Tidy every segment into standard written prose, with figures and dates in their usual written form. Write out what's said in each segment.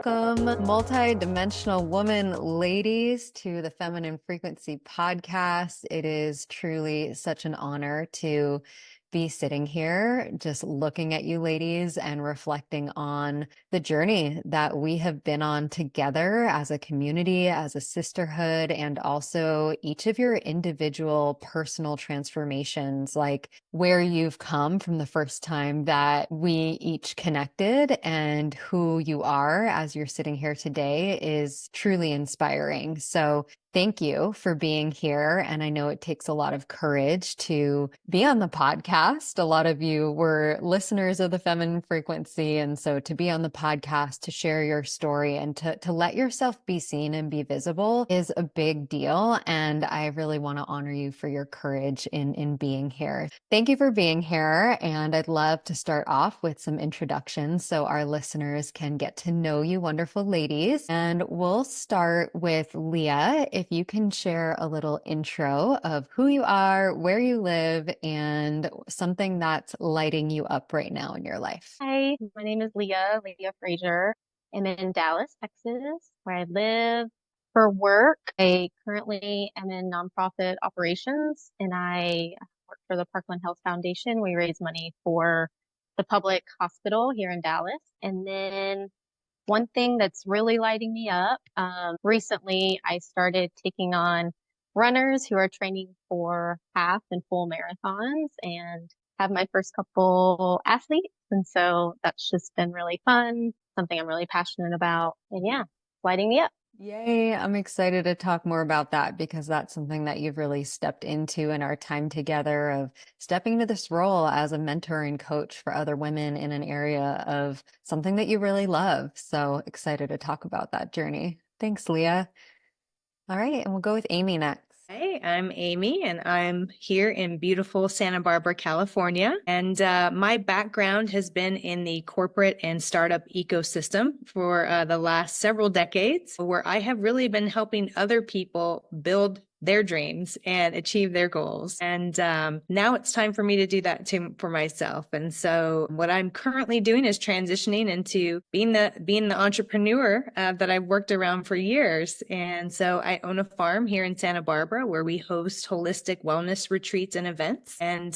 Welcome, Multidimensional Woman ladies, to the Feminine Frequency podcast. It is truly such an honor to be sitting here just looking at you ladies and reflecting on the journey that we have been on together as a community, as a sisterhood, and also each of your individual personal transformations, like where you've come from the first time that we each connected and who you are as you're sitting here today is truly inspiring. So thank you for being here. And I know it takes a lot of courage to be on the podcast. A lot of you were listeners of the Feminine Frequency. And so to be on the podcast, to share your story and to let yourself be seen and be visible is a big deal. And I really want to honor you for your courage in being here. Thank you for being here. And I'd love to start off with some introductions so our listeners can get to know you, wonderful ladies. And we'll start with Leah. If you can share a little intro of who you are, where you live, and something that's lighting you up right now in your life. Hi, my name is Leah Frazier. I'm in Dallas, Texas, where I live. For work, I currently am in nonprofit operations and I work for the Parkland Health Foundation. We raise money for the public hospital here in Dallas. And then one thing that's really lighting me up, recently I started taking on runners who are training for half and full marathons and have my first couple athletes. And so that's just been really fun, something I'm really passionate about. And yeah, lighting me up. Yay, I'm excited to talk more about that because that's something that you've really stepped into in our time together of stepping into this role as a mentor and coach for other women in an area of something that you really love. So excited to talk about that journey. Thanks, Leah. All right, and we'll go with Amy next. Hey, I'm Amy, and I'm here in beautiful Santa Barbara, California. And my background has been in the corporate and startup ecosystem for the last several decades, where I have really been helping other people build their dreams and achieve their goals. And now it's time for me to do that for myself. And so what I'm currently doing is transitioning into being the entrepreneur that I've worked around for years. And so I own a farm here in Santa Barbara where we host holistic wellness retreats and events. And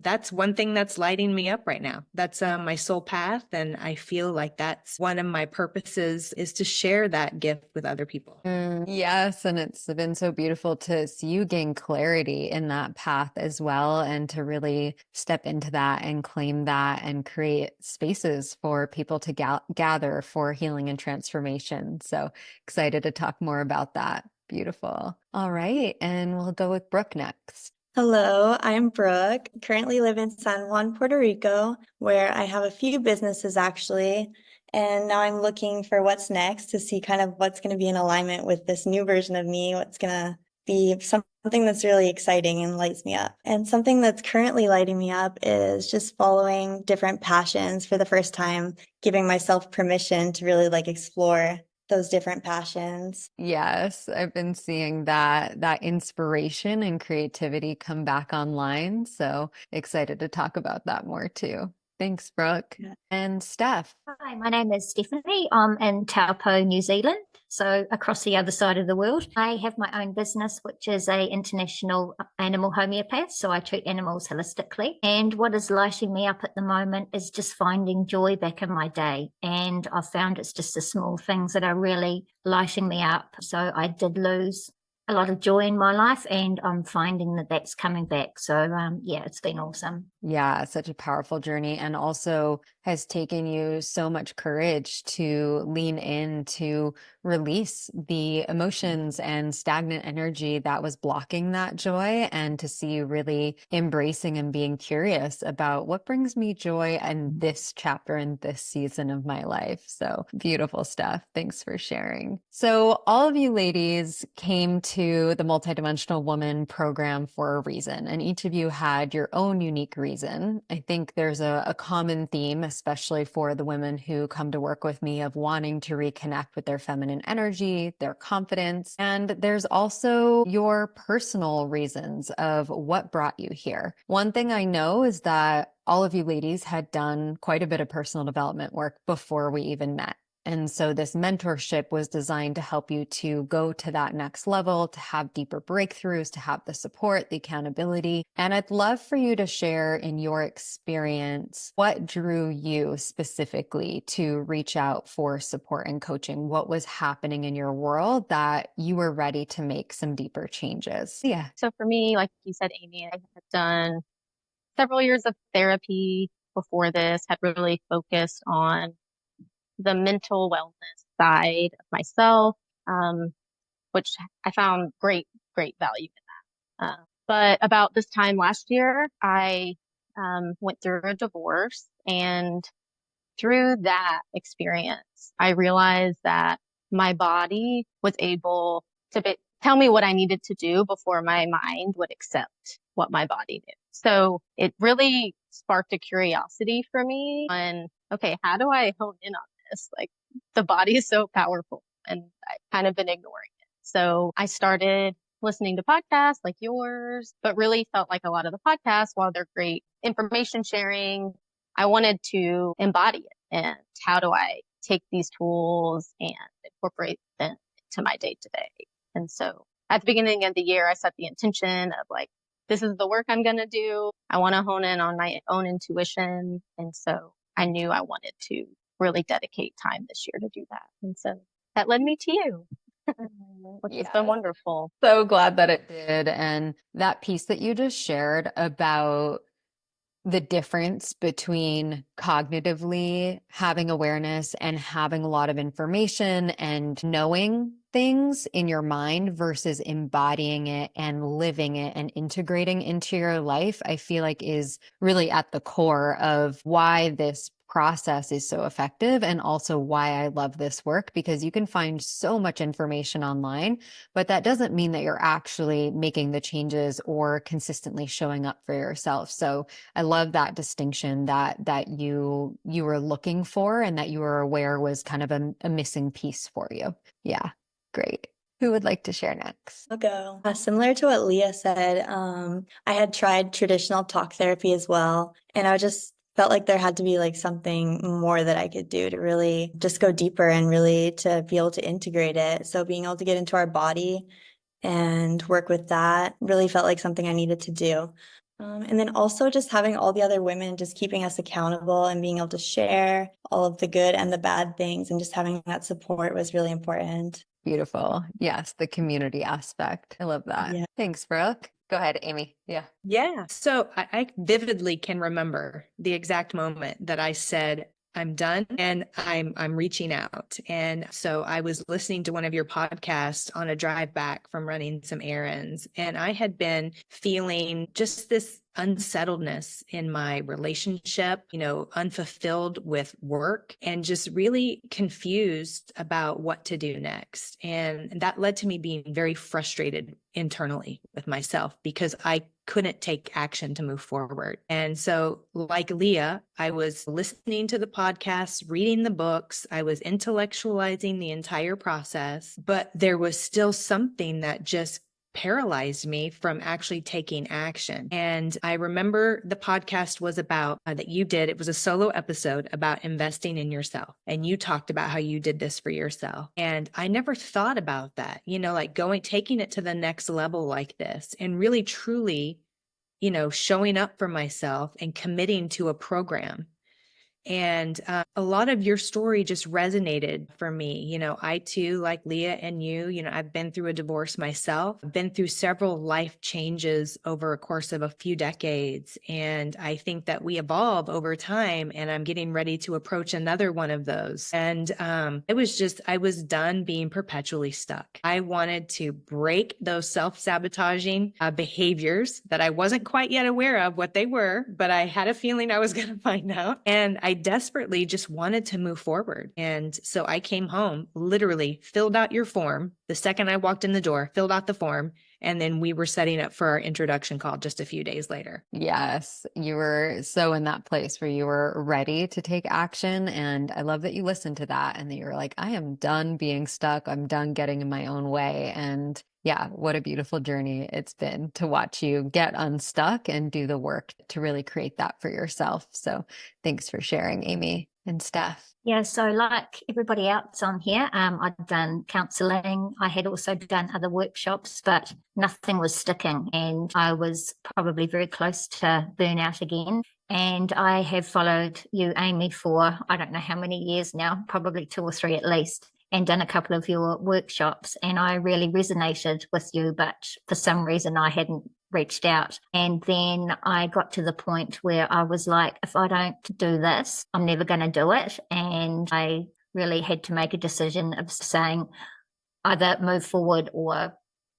that's one thing that's lighting me up right now. That's my soul path. And I feel like that's one of my purposes, is to share that gift with other people. Yes, and it's been so beautiful to see you gain clarity in that path as well, and to really step into that and claim that and create spaces for people to gather for healing and transformation. So excited to talk more about that. Beautiful. All right, and we'll go with Brooke next. Hello, I'm Brooke. Currently live in San Juan, Puerto Rico, where I have a few businesses actually. And now I'm looking for what's next to see kind of what's going to be in alignment with this new version of me, what's going to be something that's really exciting and lights me up. And something that's currently lighting me up is just following different passions for the first time, giving myself permission to really explore those different passions. Yes, I've been seeing that inspiration and creativity come back online. So excited to talk about that more too. Thanks, Brooke. Yeah. And Steph. Hi, my name is Stephanie. I'm in Taupo, New Zealand, so across the other side of the world. I have my own business, which is a international animal homeopath, so I treat animals holistically. And what is lighting me up at the moment is just finding joy back in my day. And I've found it's just the small things that are really lighting me up. So I did lose a lot of joy in my life, and I'm finding that that's coming back. So yeah, it's been awesome. Yeah, such a powerful journey, and also has taken you so much courage to lean in to release the emotions and stagnant energy that was blocking that joy, and to see you really embracing and being curious about what brings me joy in this chapter in this season of my life. So beautiful stuff. Thanks for sharing. So all of you ladies came to the Multidimensional Woman program for a reason, and each of you had your own unique reason. I think there's a common theme, especially for the women who come to work with me, of wanting to reconnect with their feminine energy, their confidence. And there's also your personal reasons of what brought you here. One thing I know is that all of you ladies had done quite a bit of personal development work before we even met. And so this mentorship was designed to help you to go to that next level, to have deeper breakthroughs, to have the support, the accountability. And I'd love for you to share in your experience, what drew you specifically to reach out for support and coaching? What was happening in your world that you were ready to make some deeper changes? Yeah. So for me, like you said, Amy, I had done several years of therapy before this, had really focused on the mental wellness side of myself, which I found great value in that. But about this time last year, I went through a divorce, and through that experience, I realized that my body was able to tell me what I needed to do before my mind would accept what my body knew. So it really sparked a curiosity for me on, okay, how do I hone in on this? Like, the body is so powerful, and I've kind of been ignoring it. So I started listening to podcasts like yours, but really felt like a lot of the podcasts, while they're great information sharing, I wanted to embody it. And how do I take these tools and incorporate them into my day to day? And so at the beginning of the year, I set the intention of like, this is the work I'm going to do. I want to hone in on my own intuition. And so I knew I wanted to really dedicate time this year to do that. And so that led me to you, which has been wonderful. So glad that it did. And that piece that you just shared about the difference between cognitively having awareness and having a lot of information and knowing things in your mind versus embodying it and living it and integrating into your life, I feel like is really at the core of why this process is so effective, and also why I love this work, because you can find so much information online, but that doesn't mean that you're actually making the changes or consistently showing up for yourself. So I love that distinction that you were looking for, and that you were aware was kind of a missing piece for you. Yeah, great. Who would like to share next? I'll go. Similar to what Leah said, I had tried traditional talk therapy as well, and I just felt like there had to be like something more that I could do to really just go deeper and really to be able to integrate it. So being able to get into our body and work with that really felt like something I needed to do. And then also just having all the other women just keeping us accountable and being able to share all of the good and the bad things, and just having that support was really important. Beautiful. Yes, the community aspect. I love that. Yeah. Thanks, Brooke. Go ahead, Amy. Yeah. Yeah. So I vividly can remember the exact moment that I said, I'm done and I'm reaching out. And so I was listening to one of your podcasts on a drive back from running some errands, and I had been feeling just this unsettledness in my relationship, unfulfilled with work, and just really confused about what to do next. And that led to me being very frustrated internally with myself because I couldn't take action to move forward. And so, like Leah, I was listening to the podcasts, reading the books, I was intellectualizing the entire process, but there was still something that just paralyzed me from actually taking action. And I remember the podcast was about that you did. It was a solo episode about investing in yourself. And you talked about how you did this for yourself. And I never thought about that, like taking it to the next level like this, and really truly, showing up for myself and committing to a program. And a lot of your story just resonated for me. I too, like Leah and you, I've been through a divorce myself. I've been through several life changes over a course of a few decades. And I think that we evolve over time, and I'm getting ready to approach another one of those. And I was done being perpetually stuck. I wanted to break those self-sabotaging behaviors that I wasn't quite yet aware of what they were, but I had a feeling I was going to find out. And I desperately just wanted to move forward. And so I came home, literally filled out your form. The second I walked in the door, filled out the form. And then we were setting up for our introduction call just a few days later. Yes, you were so in that place where you were ready to take action. And I love that you listened to that and that you were like, I am done being stuck. I'm done getting in my own way. And yeah, what a beautiful journey it's been to watch you get unstuck and do the work to really create that for yourself. So thanks for sharing, Amy. And Steph. Yeah, so like everybody else on here, I'd done counselling. I had also done other workshops, but nothing was sticking. And I was probably very close to burnout again. And I have followed you, Amy, for I don't know how many years now, probably 2 or 3 at least, and done a couple of your workshops. And I really resonated with you, but for some reason I hadn't reached out. And then I got to the point where I was like, if I don't do this, I'm never going to do it. And I really had to make a decision of saying either move forward or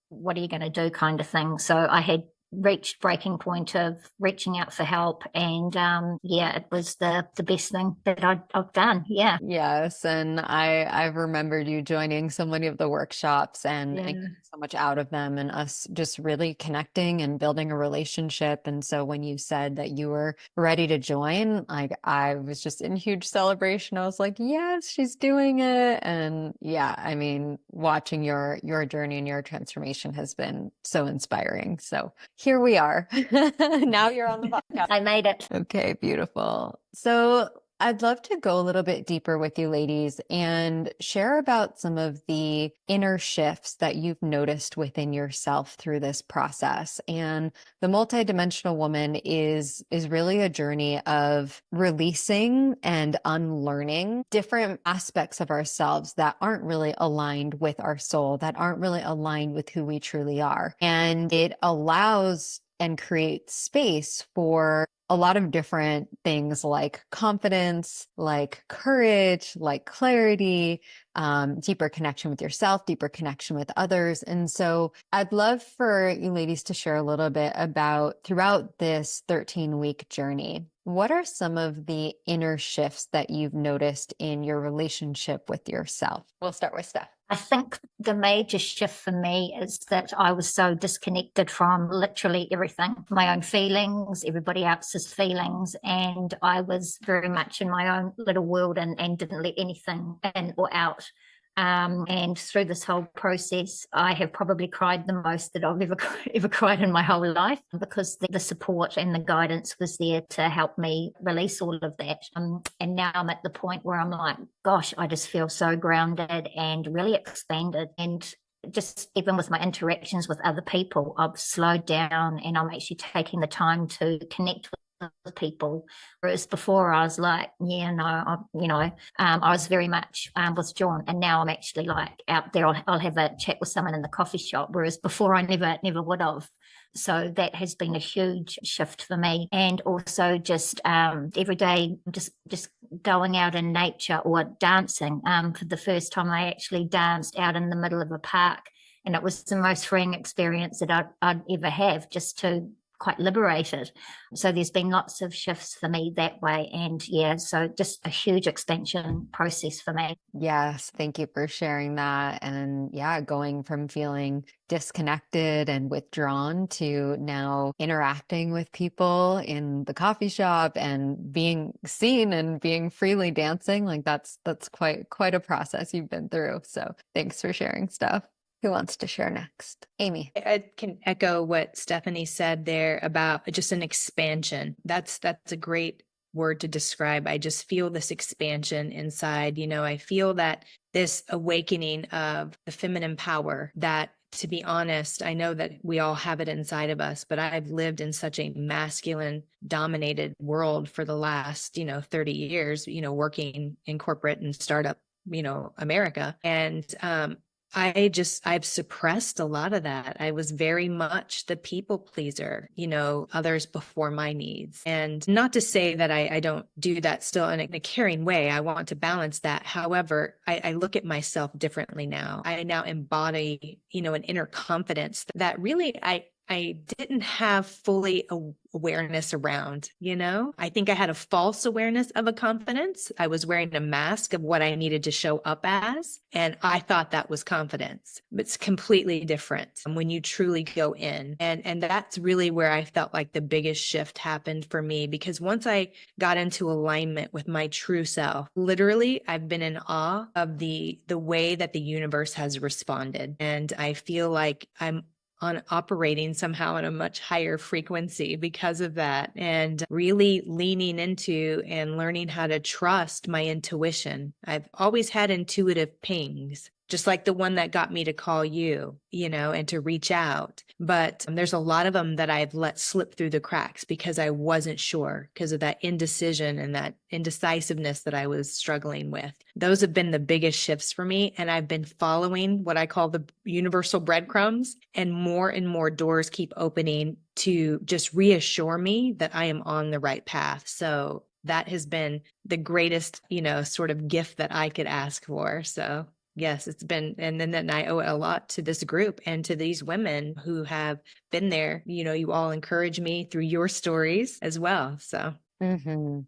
what are you going to do kind of thing. So I had reached breaking point of reaching out for help, and yeah, it was the best thing that I've done. Yeah. Yes, and I've remembered you joining so many of the workshops and Yeah. getting so much out of them, and us just really connecting and building a relationship. And so when you said that you were ready to join, like I was just in huge celebration. I was like, yes, she's doing it. And yeah, I mean, watching your journey and your transformation has been so inspiring. So here we are. Now you're on the podcast. I made it. Okay, beautiful. So I'd love to go a little bit deeper with you ladies and share about some of the inner shifts that you've noticed within yourself through this process. And the multidimensional woman is really a journey of releasing and unlearning different aspects of ourselves that aren't really aligned with our soul, that aren't really aligned with who we truly are. And it allows and creates space for a lot of different things like confidence, like courage, like clarity, deeper connection with yourself, deeper connection with others. And so I'd love for you ladies to share a little bit about throughout this 13-week journey, what are some of the inner shifts that you've noticed in your relationship with yourself? We'll start with Steph. I think the major shift for me is that I was so disconnected from literally everything, my own feelings, everybody else's feelings, and I was very much in my own little world and didn't let anything in or out. And through this whole process, I have probably cried the most that I've ever cried in my whole life, because the support and the guidance was there to help me release all of that. And now I'm at the point where I'm like, gosh, I just feel so grounded and really expanded. And just even with my interactions with other people, I've slowed down and I'm actually taking the time to connect with people, whereas before I was like, yeah, no, I was very much with John, and now I'm actually like out there. I'll have a chat with someone in the coffee shop, whereas before I never would have. So that has been a huge shift for me. And also just every day, just going out in nature or dancing. For the first time, I actually danced out in the middle of a park, and it was the most freeing experience that I'd ever have, just to quite liberated. So there's been lots of shifts for me that way. And yeah, so just a huge expansion process for me. Yes, thank you for sharing that. And yeah, going from feeling disconnected and withdrawn to now interacting with people in the coffee shop and being seen and being freely dancing, like that's quite a process you've been through. So thanks for sharing stuff. Who wants to share next? Amy. I can echo what Stephanie said there about just an expansion. That's a great word to describe. I just feel this expansion inside. I feel that this awakening of the feminine power that, to be honest, I know that we all have it inside of us, but I've lived in such a masculine dominated world for the last, 30 years, working in corporate and startup, America. And, I've suppressed a lot of that. I was very much the people pleaser, others before my needs. And not to say that I don't do that still in a caring way. I want to balance that. However, I look at myself differently now. I now embody, an inner confidence that really I didn't have fully awareness around, I think I had a false awareness of a confidence. I was wearing a mask of what I needed to show up as, and I thought that was confidence. But it's completely different when you truly go in. And that's really where I felt like the biggest shift happened for me, because once I got into alignment with my true self, literally, I've been in awe of the way that the universe has responded. And I feel like I'm on operating somehow at a much higher frequency because of that, and really leaning into and learning how to trust my intuition. I've always had intuitive pings, just like the one that got me to call you, and to reach out. But there's a lot of them that I've let slip through the cracks because I wasn't sure, because of that indecision and that indecisiveness that I was struggling with. Those have been the biggest shifts for me. And I've been following what I call the universal breadcrumbs, and more doors keep opening to just reassure me that I am on the right path. So that has been the greatest, sort of gift that I could ask for. So yes, it's been, and then I owe it a lot to this group and to these women who have been there. You all encourage me through your stories as well. So. Mm-hmm.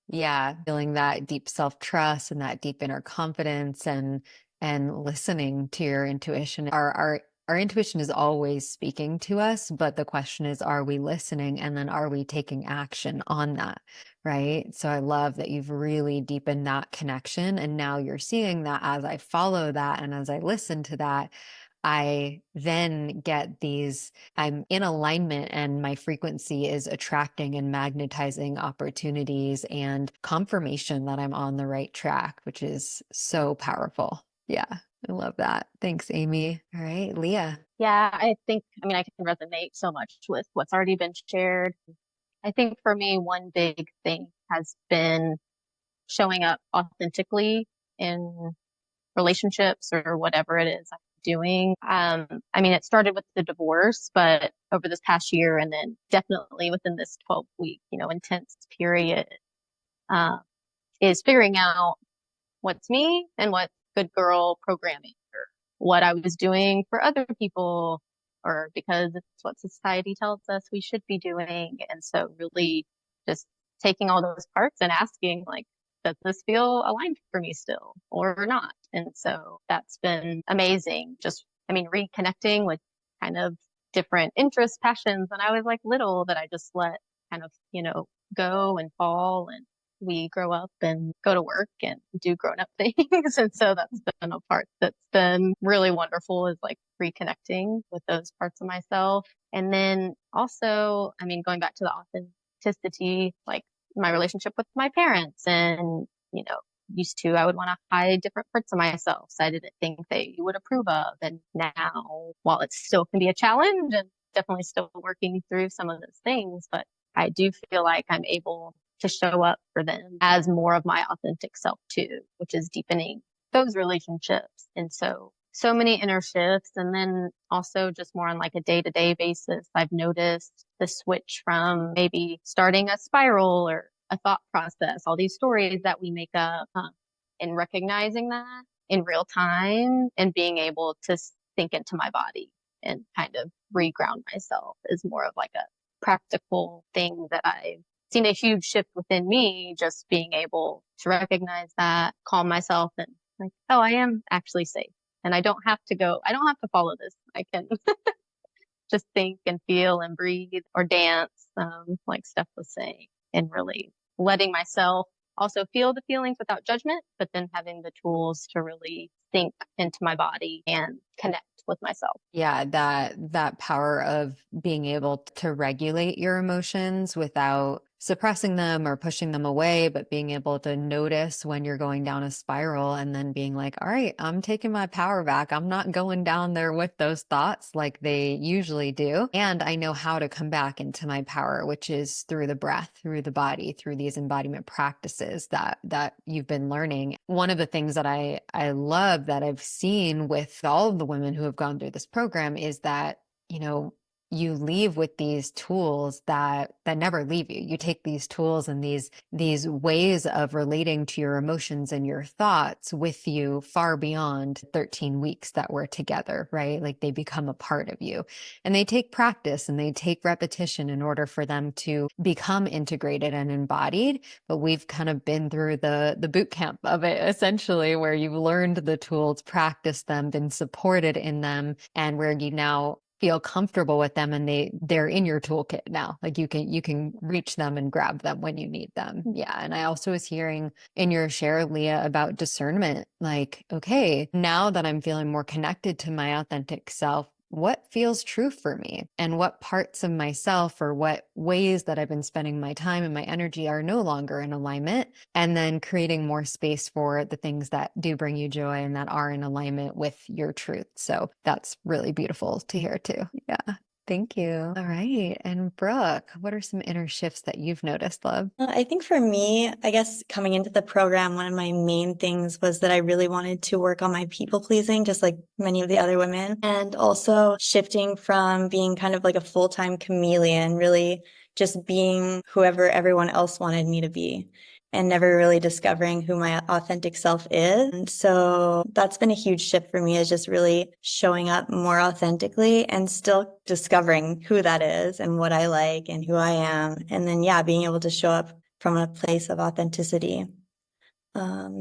Yeah, feeling that deep self-trust and that deep inner confidence, and listening to your intuition. Our intuition is always speaking to us, but the question is, are we listening? And then are we taking action on that? Right. So I love that you've really deepened that connection. And now you're seeing that as I follow that and as I listen to that, I then get I'm in alignment, and my frequency is attracting and magnetizing opportunities and confirmation that I'm on the right track, which is so powerful. Yeah, I love that. Thanks, Amy. All right, Leah. Yeah, I can resonate so much with what's already been shared. I think for me, one big thing has been showing up authentically in relationships or whatever it is I'm doing. It started with the divorce, but over this past year, and then definitely within this 12-week, intense period, uh, is figuring out what's me and what's good girl programming, or what I was doing for other people, or because it's what society tells us we should be doing. And so really just taking all those parts and asking, like, does this feel aligned for me still or not? And so that's been amazing. Reconnecting with kind of different interests, passions when I was like little, that I just let kind of, go and fall, and we grow up and go to work and do grown up things. And so that's been a part that's been really wonderful, is like reconnecting with those parts of myself. And then also, going back to the authenticity, like my relationship with my parents, and, used to, I would want to hide different parts of myself, so I didn't think they would approve of. And now, while it still can be a challenge and definitely still working through some of those things, but I do feel like I'm able to show up for them as more of my authentic self too, which is deepening those relationships. And so many inner shifts. And then also just more on like a day-to-day basis, I've noticed the switch from maybe starting a spiral or a thought process, all these stories that we make up, and recognizing that in real time and being able to sink into my body and kind of reground myself is more of like a practical thing that I've seen a huge shift within me, just being able to recognize that, calm myself, and like, oh, I am actually safe. And I don't have to follow this. I can just think and feel and breathe or dance, like Steph was saying, and really letting myself also feel the feelings without judgment, but then having the tools to really sink into my body and connect with myself. Yeah, that power of being able to regulate your emotions without suppressing them or pushing them away, but being able to notice when you're going down a spiral, and then being like, all right, I'm taking my power back. I'm not going down there with those thoughts like they usually do. And I know how to come back into my power, which is through the breath, through the body, through these embodiment practices that you've been learning. One of the things that I love that I've seen with all of the women who have gone through this program is that, you leave with these tools that never leave you. You take these tools and these ways of relating to your emotions and your thoughts with you far beyond 13 weeks that we're together, right? Like they become a part of you, and they take practice and they take repetition in order for them to become integrated and embodied. But we've kind of been through the boot camp of it, essentially, where you've learned the tools, practiced them, been supported in them, and where you now feel comfortable with them, and they're in your toolkit now. Like you can reach them and grab them when you need them. Yeah. And I also was hearing in your share, Leah, about discernment. Like, okay, now that I'm feeling more connected to my authentic self, what feels true for me and what parts of myself or what ways that I've been spending my time and my energy are no longer in alignment. And then creating more space for the things that do bring you joy and that are in alignment with your truth. So that's really beautiful to hear too. Yeah. Thank you. All right. And Brooke, what are some inner shifts that you've noticed, love? I think for me, I guess coming into the program, one of my main things was that I really wanted to work on my people pleasing, just like many of the other women, and also shifting from being kind of like a full-time chameleon, really just being whoever everyone else wanted me to be, and never really discovering who my authentic self is. And so that's been a huge shift for me, is just really showing up more authentically and still discovering who that is and what I like and who I am. And then, yeah, being able to show up from a place of authenticity.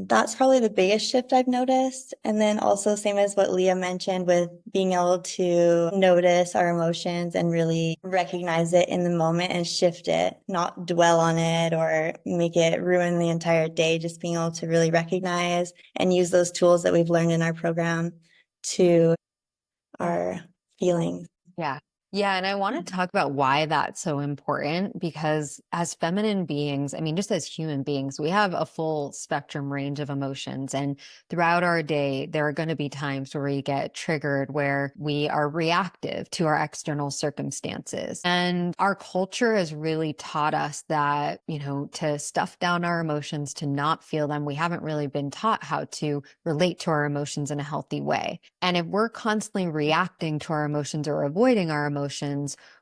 That's probably the biggest shift I've noticed. And then also, same as what Leah mentioned, with being able to notice our emotions and really recognize it in the moment and shift it, not dwell on it or make it ruin the entire day. Just being able to really recognize and use those tools that we've learned in our program to our feelings. Yeah. Yeah. And I want to talk about why that's so important, because as feminine beings, I mean, just as human beings, we have a full spectrum range of emotions. And throughout our day, there are going to be times where we get triggered, where we are reactive to our external circumstances. And our culture has really taught us that, to stuff down our emotions, to not feel them. We haven't really been taught how to relate to our emotions in a healthy way. And if we're constantly reacting to our emotions or avoiding our emotions,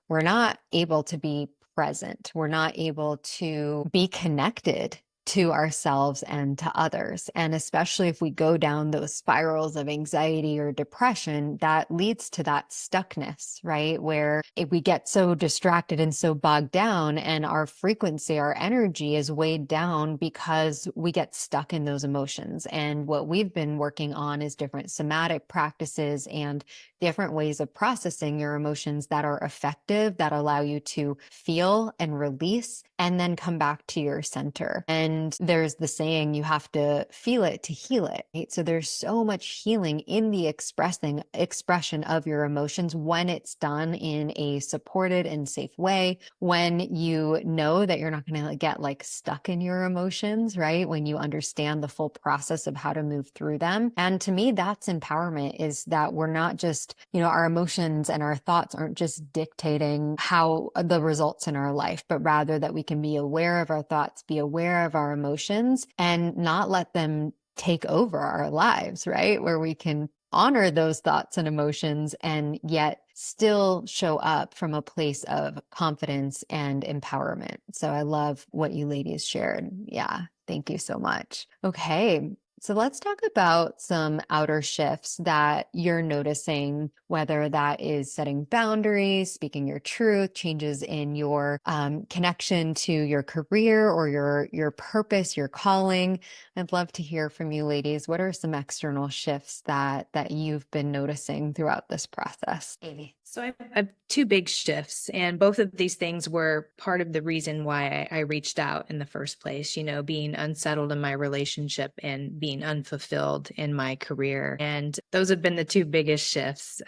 we're not able to be present. We're not able to be connected to ourselves and to others. And especially if we go down those spirals of anxiety or depression, that leads to that stuckness, right? Where if we get so distracted and so bogged down, and our frequency, our energy is weighed down because we get stuck in those emotions. And what we've been working on is different somatic practices and different ways of processing your emotions that are effective, that allow you to feel and release and then come back to your center. And there's the saying, you have to feel it to heal it, right? So there's so much healing in the expression of your emotions when it's done in a supported and safe way, when you know that you're not going to get like stuck in your emotions, right? When you understand the full process of how to move through them. And to me, that's empowerment, is that we're not just, our emotions and our thoughts aren't just dictating how the results in our life, but rather that we can be aware of our thoughts, be aware of our emotions, and not let them take over our lives, right? Where we can honor those thoughts and emotions and yet still show up from a place of confidence and empowerment. So I love what you ladies shared. Yeah. Thank you so much. Okay. So let's talk about some outer shifts that you're noticing, whether that is setting boundaries, speaking your truth, changes in your connection to your career or your purpose, your calling. I'd love to hear from you, ladies. What are some external shifts that you've been noticing throughout this process? Amy. So I have two big shifts, and both of these things were part of the reason why I reached out in the first place, being unsettled in my relationship and being unfulfilled in my career. And those have been the two biggest shifts.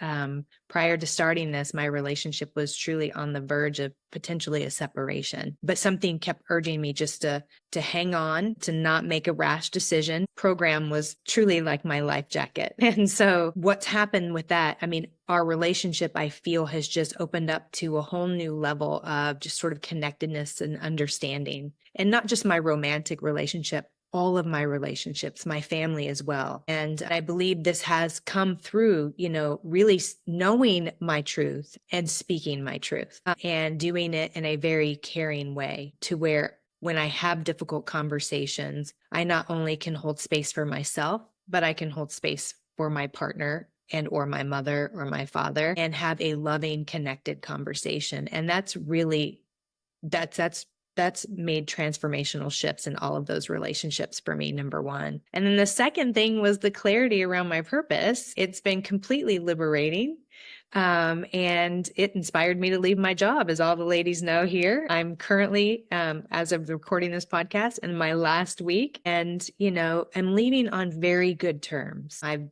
Prior to starting this, my relationship was truly on the verge of potentially a separation, but something kept urging me just to hang on, to not make a rash decision. Program was truly like my life jacket. And so what's happened with that, our relationship, I feel, has just opened up to a whole new level of just sort of connectedness and understanding. And not just my romantic relationship, all of my relationships, my family as well. And I believe this has come through, really knowing my truth and speaking my truth and doing it in a very caring way, to where when I have difficult conversations, I not only can hold space for myself, but I can hold space for my partner and or my mother or my father, and have a loving, connected conversation. And that's really, that's made transformational shifts in all of those relationships for me, number one. And then the second thing was the clarity around my purpose. It's been completely liberating. And it inspired me to leave my job, as all the ladies know here. I'm currently, as of recording this podcast, in my last week, and, I'm leaving on very good terms. I've,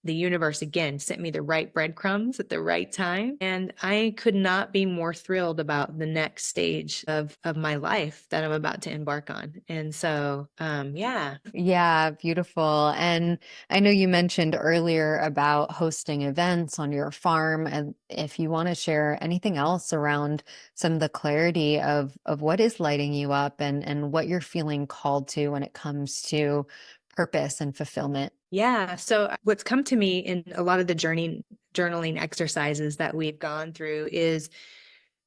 the universe again sent me the right breadcrumbs at the right time. And I could not be more thrilled about the next stage of my life that I'm about to embark on. And so, yeah. Yeah, beautiful. And I know you mentioned earlier about hosting events on your farm, and if you want to share anything else around some of the clarity of what is lighting you up and what you're feeling called to when it comes to purpose and fulfillment. Yeah. So what's come to me in a lot of the journaling exercises that we've gone through is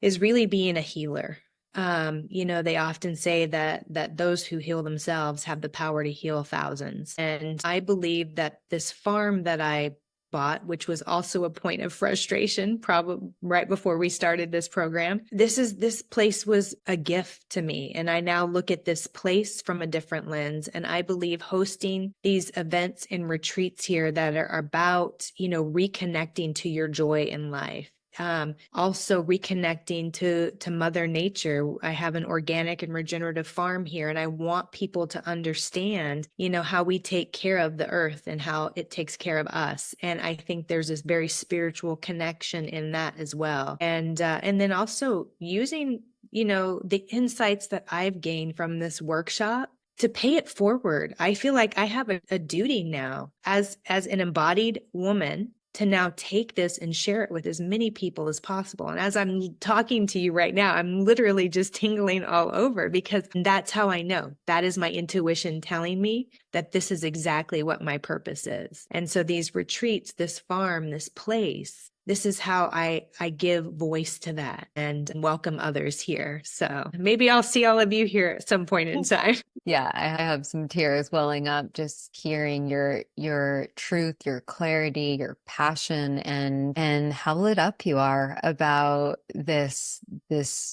really being a healer. They often say that those who heal themselves have the power to heal thousands. And I believe that this farm that I bought, which was also a point of frustration, probably right before we started this program. This place was a gift to me. And I now look at this place from a different lens. And I believe hosting these events and retreats here that are about, reconnecting to your joy in life. Also reconnecting to Mother Nature. I have an organic and regenerative farm here, and I want people to understand, how we take care of the earth and how it takes care of us. And I think there's this very spiritual connection in that as well. And then also using, the insights that I've gained from this workshop to pay it forward. I feel like I have a duty now as an embodied woman to now take this and share it with as many people as possible. And as I'm talking to you right now, I'm literally just tingling all over, because that's how I know. That is my intuition telling me that this is exactly what my purpose is. And so these retreats, this farm, this place, this is how I give voice to that and welcome others here. So maybe I'll see all of you here at some point in time. Yeah, I have some tears welling up just hearing your truth, your clarity, your passion, and how lit up you are about this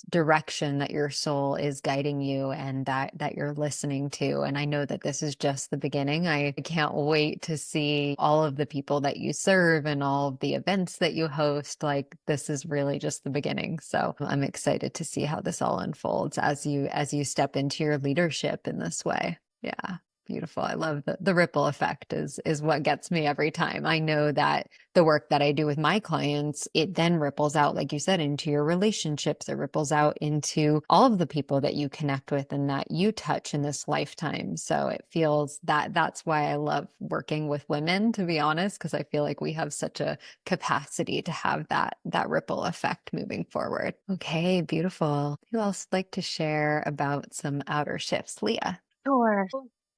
direction that your soul is guiding you and that you're listening to. And I know that this is just the beginning. I can't wait to see all of the people that you serve and all of the events that you host. Like, this is really just the beginning. So I'm excited to see how this all unfolds as you step into your leadership in this way. Yeah. Beautiful. I love the ripple effect is what gets me every time. I know that the work that I do with my clients, it then ripples out, like you said, into your relationships. It ripples out into all of the people that you connect with and that you touch in this lifetime. So it feels that's why I love working with women, to be honest, because I feel like we have such a capacity to have that ripple effect moving forward. Okay, beautiful. Who else would like to share about some outer shifts? Leah. Sure.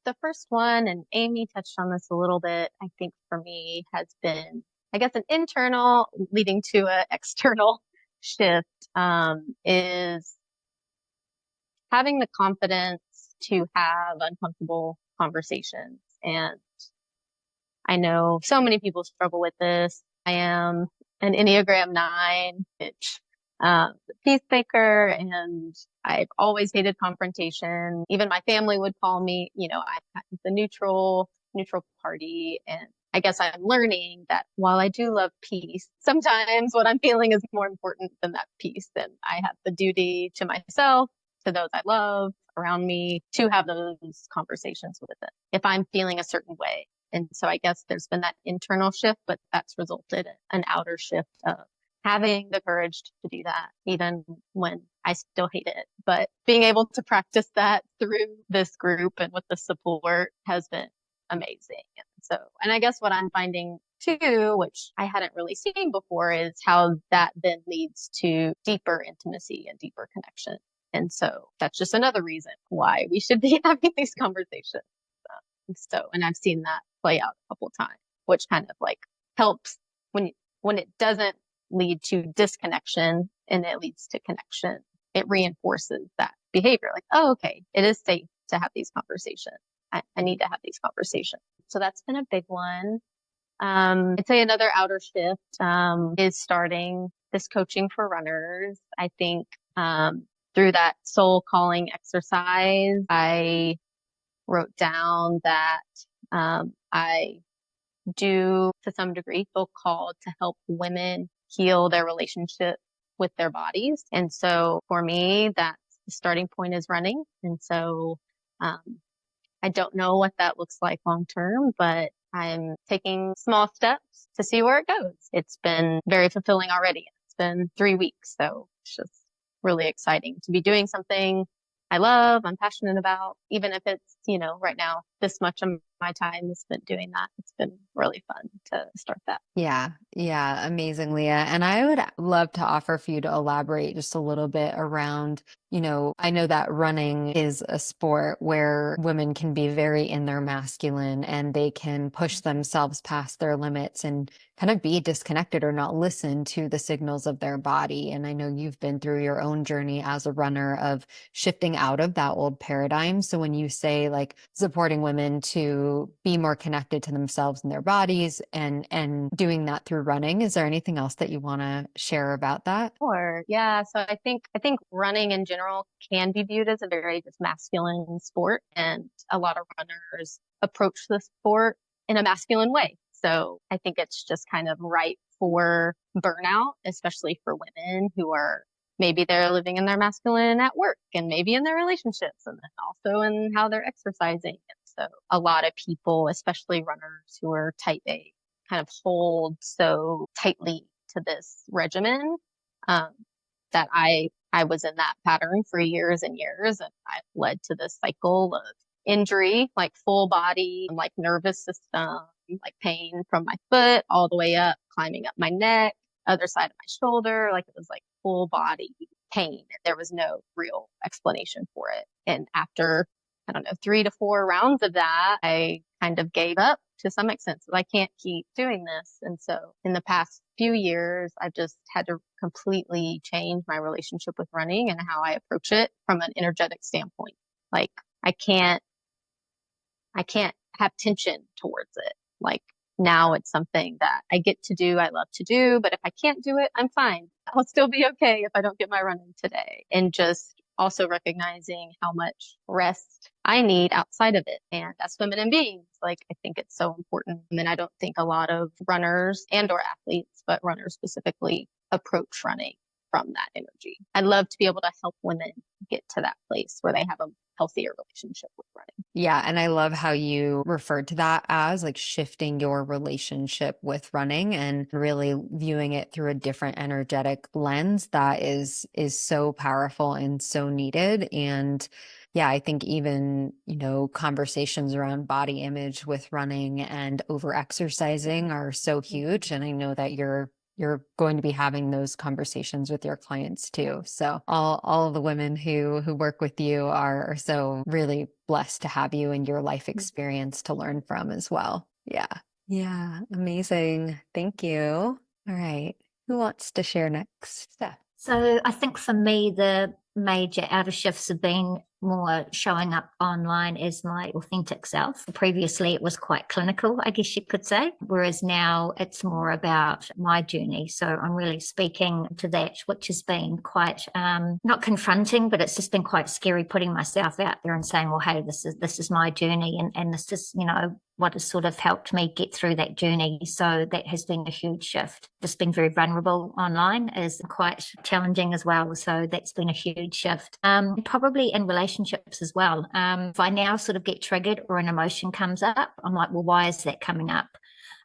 The first one, and Amy touched on this a little bit, I think for me has been, I guess, an internal leading to an external shift, is having the confidence to have uncomfortable conversations. And I know so many people struggle with this. I am an Enneagram 9, which peacemaker, and I've always hated confrontation. Even my family would call me, I'm the neutral party. And I guess I'm learning that while I do love peace, sometimes what I'm feeling is more important than that peace. And I have the duty to myself, to those I love around me, to have those conversations with it if I'm feeling a certain way. And so I guess there's been that internal shift, but that's resulted in an outer shift of having the courage to do that, even when I still hate it. But being able to practice that through this group and with the support has been amazing. And I guess what I'm finding too, which I hadn't really seen before, is how that then leads to deeper intimacy and deeper connection. And so that's just another reason why we should be having these conversations. And I've seen that play out a couple of times, which kind of like helps when it doesn't lead to disconnection and it leads to connection. It reinforces that behavior. Like, oh, okay, it is safe to have these conversations. I need to have these conversations. So that's been a big one. I'd say another outer shift is starting this coaching for runners. I think through that soul calling exercise, I wrote down that I do, to some degree, feel called to help women heal their relationship with their bodies. And so for me, that's the starting point is running. And so I don't know what that looks like long term, but I'm taking small steps to see where it goes. It's been very fulfilling already. It's been 3 weeks, so it's just really exciting to be doing something I love, I'm passionate about, even if it's, right now, this much of my time is spent doing that. It's been really fun to start that. Yeah, yeah, amazing, Leah. And I would love to offer for you to elaborate just a little bit around, I know that running is a sport where women can be very in their masculine and they can push themselves past their limits and kind of be disconnected or not listen to the signals of their body. And I know you've been through your own journey as a runner of shifting out of that old paradigm. So when you say like supporting women to be more connected to themselves and their bodies and doing that through running, is there anything else that you want to share about that? Or yeah, so I think running in general can be viewed as a very just masculine sport, and a lot of runners approach the sport in a masculine way. So I think it's just kind of ripe for burnout, especially for women who are maybe they're living in their masculine at work and maybe in their relationships and then also in how they're exercising. And so a lot of people, especially runners who are type A, kind of hold so tightly to this regimen, um, that I was in that pattern for years and years, and I led to this cycle of injury, like full body, like nervous system, like pain from my foot all the way up, climbing up my neck, other side of my shoulder, like it was like full body pain. There was no real explanation for it. And after, I don't know, 3 to 4 rounds of that, I kind of gave up to some extent. So I can't keep doing this. And so in the past few years, I've just had to completely change my relationship with running and how I approach it from an energetic standpoint. Like I can't have tension towards it. Like now it's something that I get to do, I love to do, but if I can't do it, I'm fine. I'll still be okay if I don't get my running today. And just also recognizing how much rest I need outside of it. And as feminine beings, like I think it's so important. And I don't think a lot of runners and or athletes, but runners specifically approach running from that energy. I'd love to be able to help women get to that place where they have a healthier relationship with running. Yeah, and I love how you referred to that as like shifting your relationship with running and really viewing it through a different energetic lens that is so powerful and so needed. And yeah, I think even, conversations around body image with running and over exercising are so huge. And I know that you're going to be having those conversations with your clients too. So all of the women who work with you are so really blessed to have you and your life experience to learn from as well. Yeah. Yeah. Amazing. Thank you. All right. Who wants to share next? Steph. So I think for me, the major outer shifts have been more showing up online as my authentic self. Previously, it was quite clinical, I guess you could say, whereas now it's more about my journey. So I'm really speaking to that, which has been quite not confronting, but it's just been quite scary putting myself out there and saying, well, hey, this is my journey, and this is, what has sort of helped me get through that journey. So that has been a huge shift. Just being very vulnerable online is quite challenging as well. So that's been a huge shift. Probably in relationships as well. If I now sort of get triggered or an emotion comes up, I'm like, well, why is that coming up?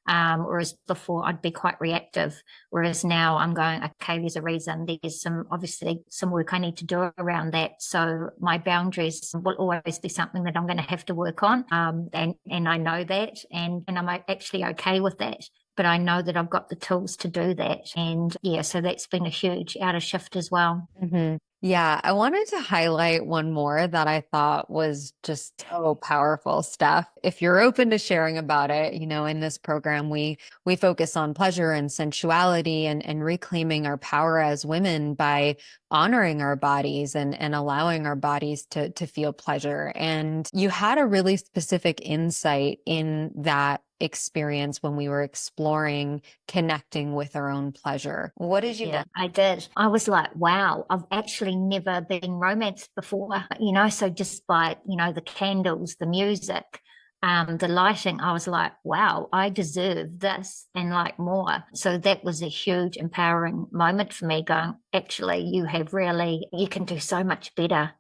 Whereas before I'd be quite reactive. Whereas now I'm going, okay, there's a reason. There's obviously some work I need to do around that. So my boundaries will always be something that I'm going to have to work on. And I know that, and I'm actually okay with that. But I know that I've got the tools to do that. And yeah, so that's been a huge outer shift as well. Mm-hmm. Yeah, I wanted to highlight one more that I thought was just so powerful stuff. If you're open to sharing about it, in this program, we focus on pleasure and sensuality and reclaiming our power as women by honoring our bodies and allowing our bodies to feel pleasure. And you had a really specific insight in that experience when we were exploring connecting with our own pleasure. What did you learn? I did. I was like, wow, I've actually never been romanced before, so just by, the candles, the music, the lighting, I was like, wow, I deserve this and like more. So that was a huge empowering moment for me going, actually, you can do so much better,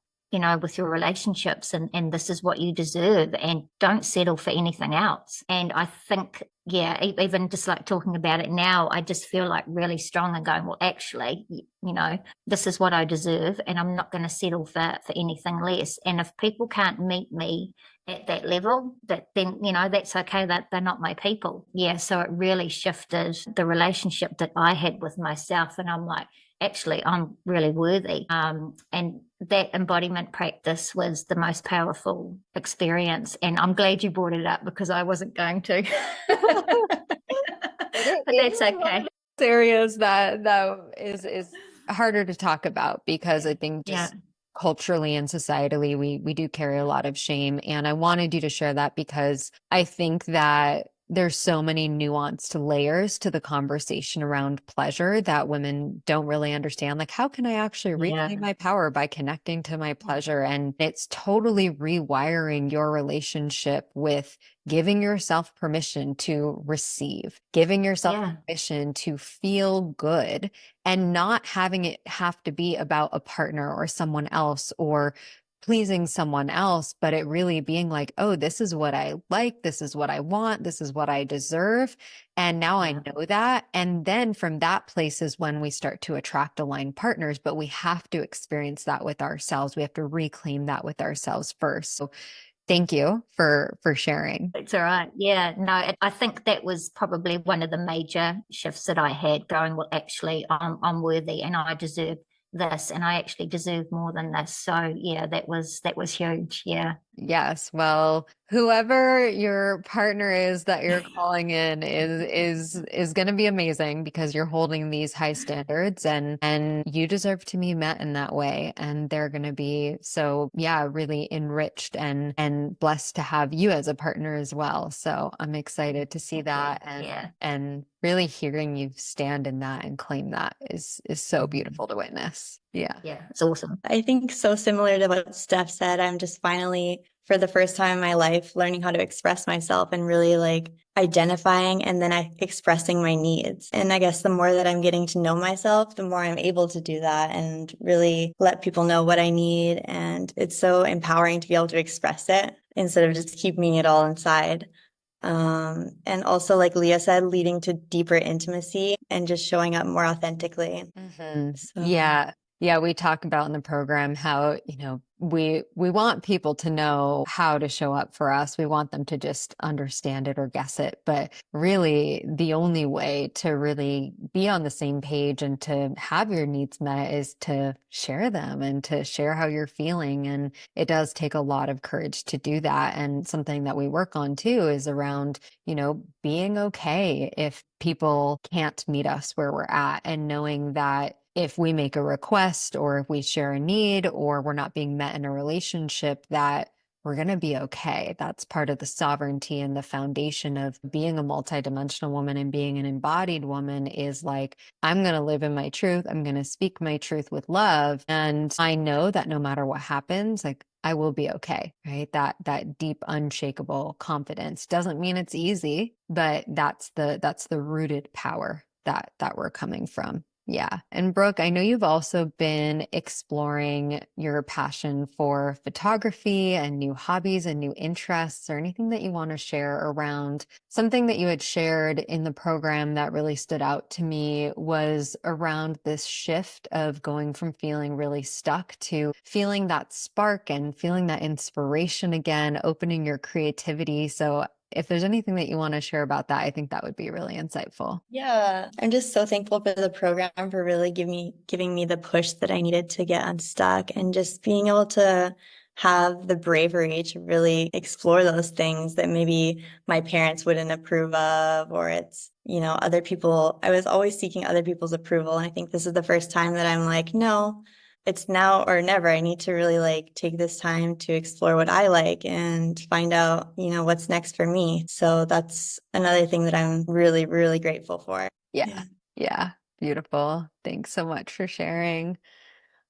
with your relationships, and this is what you deserve, and don't settle for anything else. And I think, yeah, even just like talking about it now, I just feel like really strong and going, well, actually, this is what I deserve, and I'm not going to settle for anything less. And if people can't meet me at that level, then that's okay, that they're not my people. Yeah, so it really shifted the relationship that I had with myself, and I'm like, actually, I'm really worthy. And that embodiment practice was the most powerful experience. And I'm glad you brought it up because I wasn't going to. But that's okay. Areas that is harder to talk about because I think just culturally and societally we do carry a lot of shame. And I wanted you to share that because I think that there's so many nuanced layers to the conversation around pleasure that women don't really understand. Like, how can I actually reclaim my power by connecting to my pleasure? And it's totally rewiring your relationship with giving yourself permission to receive, giving yourself permission to feel good, and not having it have to be about a partner or someone else or pleasing someone else, but it really being like, oh, this is what I like, this is what I want, this is what I deserve. And now I know that. And then from that place is when we start to attract aligned partners, but we have to experience that with ourselves. We have to reclaim that with ourselves first. So thank you for sharing. It's all right. Yeah, no, I think that was probably one of the major shifts that I had, going, well, actually, I'm worthy and I deserve this, and I actually deserve more than this. So yeah, that was huge. Yeah. Yes. Well, whoever your partner is that you're calling in is going to be amazing because you're holding these high standards, and you deserve to be met in that way, and they're going to be so, yeah, really enriched and blessed to have you as a partner as well. So I'm excited to see that and really hearing you stand in that and claim that is so beautiful to witness. Yeah. Yeah, it's awesome. I think so similar to what Steph said, I'm just finally, for the first time in my life, learning how to express myself and really like identifying and then expressing my needs. And I guess the more that I'm getting to know myself, the more I'm able to do that and really let people know what I need. And it's so empowering to be able to express it instead of just keeping it all inside. And also, like Leah said, leading to deeper intimacy and just showing up more authentically. So. Yeah, we talk about in the program how, we want people to know how to show up for us. We want them to just understand it or guess it. But really, the only way to really be on the same page and to have your needs met is to share them and to share how you're feeling. And it does take a lot of courage to do that. And something that we work on too is around, being okay if people can't meet us where we're at, and knowing that if we make a request or if we share a need or we're not being met in a relationship, that we're going to be okay. That's part of the sovereignty and the foundation of being a multidimensional woman and being an embodied woman is like, I'm going to live in my truth. I'm going to speak my truth with love. And I know that no matter what happens, like I will be okay, right? That deep, unshakable confidence doesn't mean it's easy, but that's the rooted power that we're coming from. Yeah. And Brooke, I know you've also been exploring your passion for photography and new hobbies and new interests, or anything that you want to share around. Something that you had shared in the program that really stood out to me was around this shift of going from feeling really stuck to feeling that spark and feeling that inspiration again, opening your creativity. So if there's anything that you want to share about that, I think that would be really insightful. Yeah, I'm just so thankful for the program for really giving me the push that I needed to get unstuck, and just being able to have the bravery to really explore those things that maybe my parents wouldn't approve of, or it's, other people. I was always seeking other people's approval. And I think this is the first time that I'm like, no, it's now or never. I need to really take this time to explore what I like and find out, what's next for me. So that's another thing that I'm really, really grateful for. Yeah. Beautiful. Thanks so much for sharing.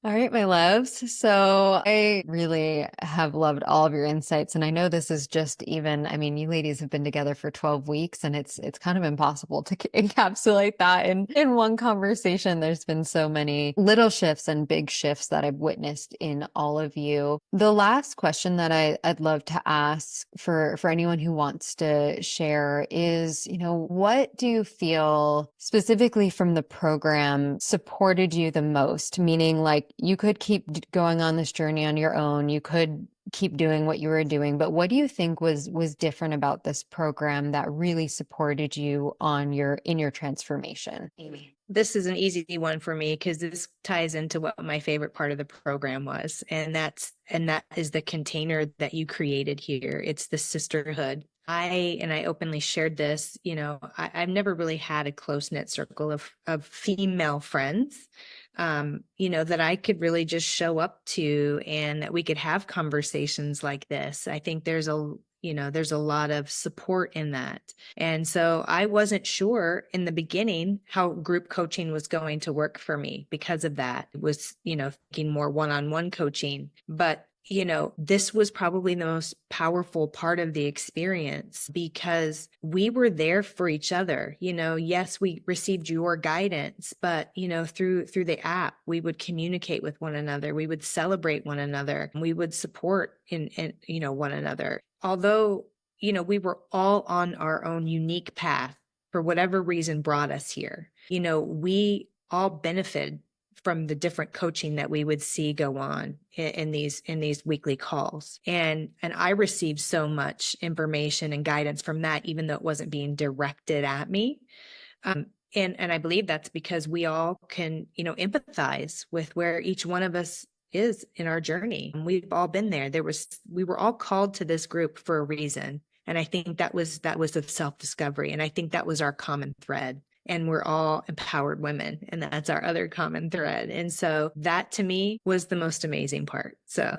All right, my loves. So I really have loved all of your insights. And I know this is just even, I mean, you ladies have been together for 12 weeks and it's kind of impossible to encapsulate that in one conversation. There's been so many little shifts and big shifts that I've witnessed in all of you. The last question that I'd love to ask for anyone who wants to share is, what do you feel specifically from the program supported you the most? Meaning, like, you could keep going on this journey on your own. You could keep doing what you were doing, but what do you think was different about this program that really supported you in your transformation? Amy. This is an easy one for me because this ties into what my favorite part of the program was. And that is the container that you created here. It's the sisterhood. I openly shared this, I've never really had a close-knit circle of female friends, that I could really just show up to and that we could have conversations like this. I think there's a lot of support in that. And so I wasn't sure in the beginning how group coaching was going to work for me because of that. It was, thinking more one-on-one coaching, but this was probably the most powerful part of the experience because we were there for each other. Yes, we received your guidance, but, through the app, we would communicate with one another. We would celebrate one another. We would support in one another. Although, we were all on our own unique path for whatever reason brought us here. We all benefited from the different coaching that we would see go on in these weekly calls. And I received so much information and guidance from that, even though it wasn't being directed at me. And I believe that's because we all can, empathize with where each one of us is in our journey. And we've all been there. We were all called to this group for a reason. And I think that was the self-discovery. And I think that was our common thread. And we're all empowered women, and that's our other common thread. And so that to me was the most amazing part. So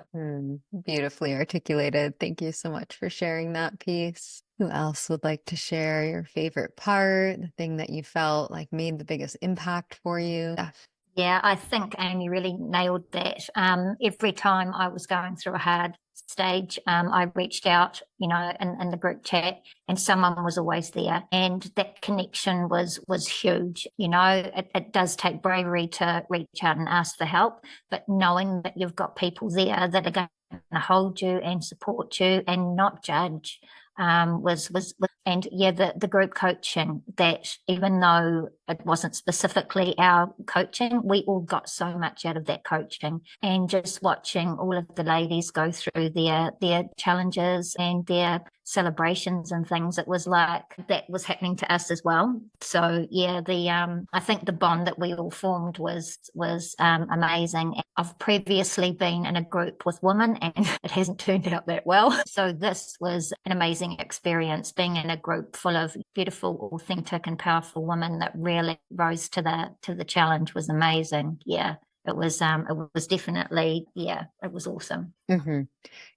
Beautifully articulated. Thank you so much for sharing that piece. Who else would like to share your favorite part, the thing that you felt like made the biggest impact for you? Yeah, I think Amy really nailed that. Every time I was going through a hard stage, I reached out, in the group chat, and someone was always there. And that connection was huge. It does take bravery to reach out and ask for help, but knowing that you've got people there that are going to hold you and support you and not judge was and yeah, the group coaching, that even though it wasn't specifically our coaching, we all got so much out of that coaching. And just watching all of the ladies go through their challenges and their celebrations and things, it was like that was happening to us as well. So yeah, I think the bond that we all formed was amazing. I've previously been in a group with women and it hasn't turned out that well. So this was an amazing experience, being in a group full of beautiful, authentic and powerful women that really rose to the challenge. Was amazing. Yeah. It was definitely, yeah, it was awesome. Mm-hmm.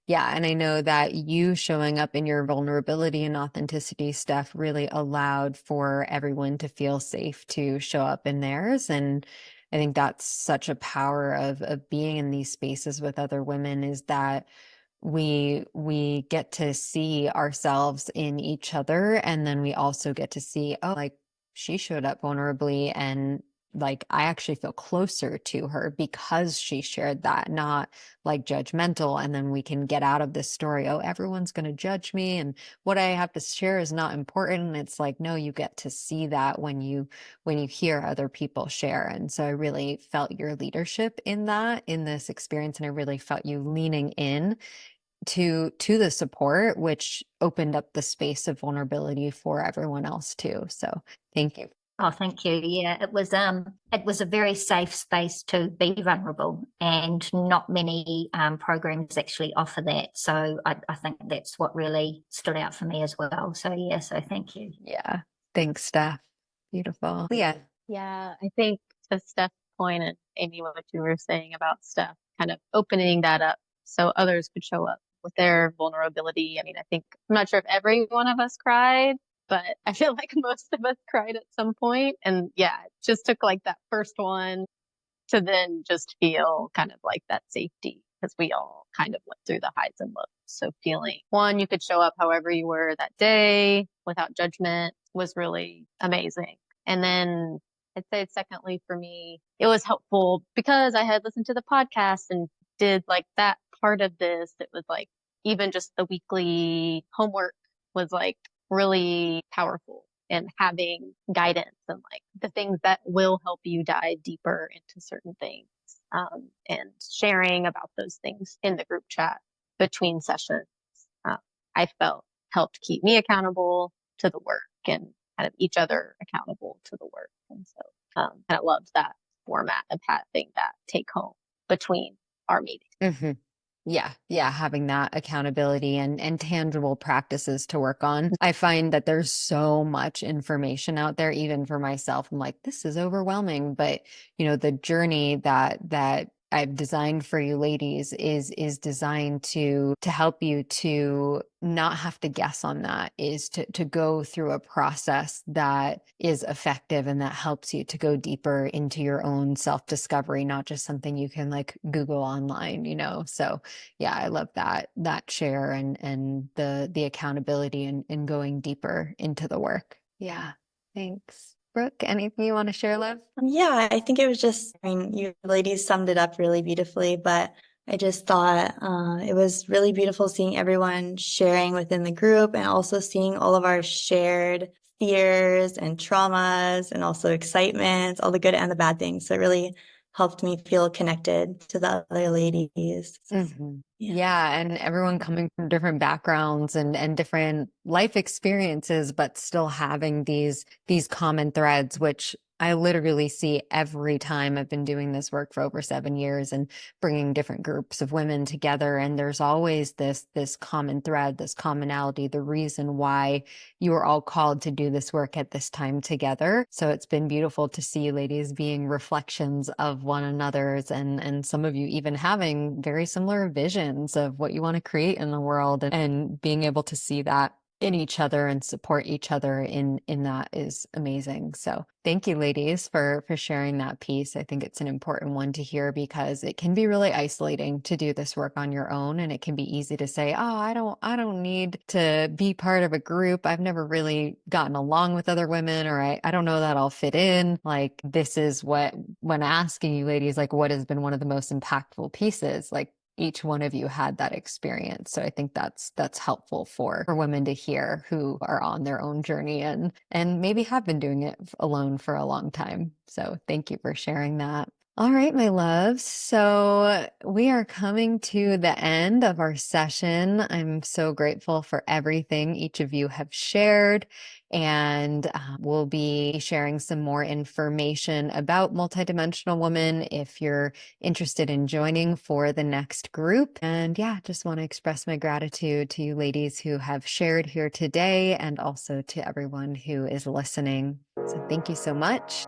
Yeah. And I know that you showing up in your vulnerability and authenticity stuff really allowed for everyone to feel safe to show up in theirs. And I think that's such a power of being in these spaces with other women, is that we get to see ourselves in each other. And then we also get to see, oh, like, she showed up vulnerably, and like, I actually feel closer to her because she shared that, not like judgmental. And then we can get out of this story, oh, everyone's going to judge me and what I have to share is not important. And it's like, no, you get to see that when you hear other people share. And so I really felt your leadership in this experience. And I really felt you leaning in to the support, which opened up the space of vulnerability for everyone else too. So thank you. Oh, thank you. Yeah, it was a very safe space to be vulnerable, and not many programs actually offer that. So I think that's what really stood out for me as well. So yeah, so thank you. Yeah. Thanks, Steph. Beautiful. Leah. Yeah, I think to Steph's point, and Amy, what you were saying about Steph, kind of opening that up so others could show up with their vulnerability. I mean, I'm not sure if every one of us cried, but I feel like most of us cried at some point. And yeah, it just took like that first one to then just feel kind of like that safety because we all kind of went through the highs and lows. So feeling one, you could show up however you were that day without judgment was really amazing. And then I'd say secondly for me, it was helpful because I had listened to the podcast and did like that part of this. It was like even just the weekly homework was like really powerful and having guidance and like the things that will help you dive deeper into certain things, and sharing about those things in the group chat between sessions. uh, I felt helped keep me accountable to the work and kind of each other accountable to the work. And so kind of loved that format of having that take home between our meetings. Mhm. Yeah, yeah, having that accountability and tangible practices to work on. I find that there's so much information out there, even for myself. I'm like, this is overwhelming, but the journey that I've designed for you ladies is designed to help you to not have to guess on that, is to go through a process that is effective and that helps you to go deeper into your own self-discovery, not just something you can like Google online. So yeah, I love that share and the accountability and going deeper into the work. Yeah, thanks. Brooke, anything you want to share, love? Yeah, I think it was just, I mean, you ladies summed it up really beautifully, but I just thought it was really beautiful seeing everyone sharing within the group and also seeing all of our shared fears and traumas and also excitements, all the good and the bad things. So it really helped me feel connected to the other ladies. Mhm. Yeah. Yeah, and everyone coming from different backgrounds and different life experiences, but still having these common threads, which I literally see every time. I've been doing this work for over 7 years and bringing different groups of women together, and there's always this common thread, this commonality, the reason why you are all called to do this work at this time together. So it's been beautiful to see you ladies being reflections of one another's, and some of you even having very similar visions of what you want to create in the world, and being able to see that in each other and support each other in that is amazing. So thank you ladies for sharing that piece. I think it's an important one to hear because it can be really isolating to do this work on your own, and it can be easy to say, oh, I don't need to be part of a group. I've never really gotten along with other women, or I don't know that I'll fit in. Like, this is what, when asking you ladies, like, what has been one of the most impactful pieces, like each one of you had that experience. So I think that's helpful for women to hear who are on their own journey and maybe have been doing it alone for a long time. So thank you for sharing that. All right, my loves. So we are coming to the end of our session. I'm so grateful for everything each of you have shared. And we'll be sharing some more information about Multidimensional Woman if you're interested in joining for the next group. And yeah, just want to express my gratitude to you ladies who have shared here today and also to everyone who is listening. So thank you so much.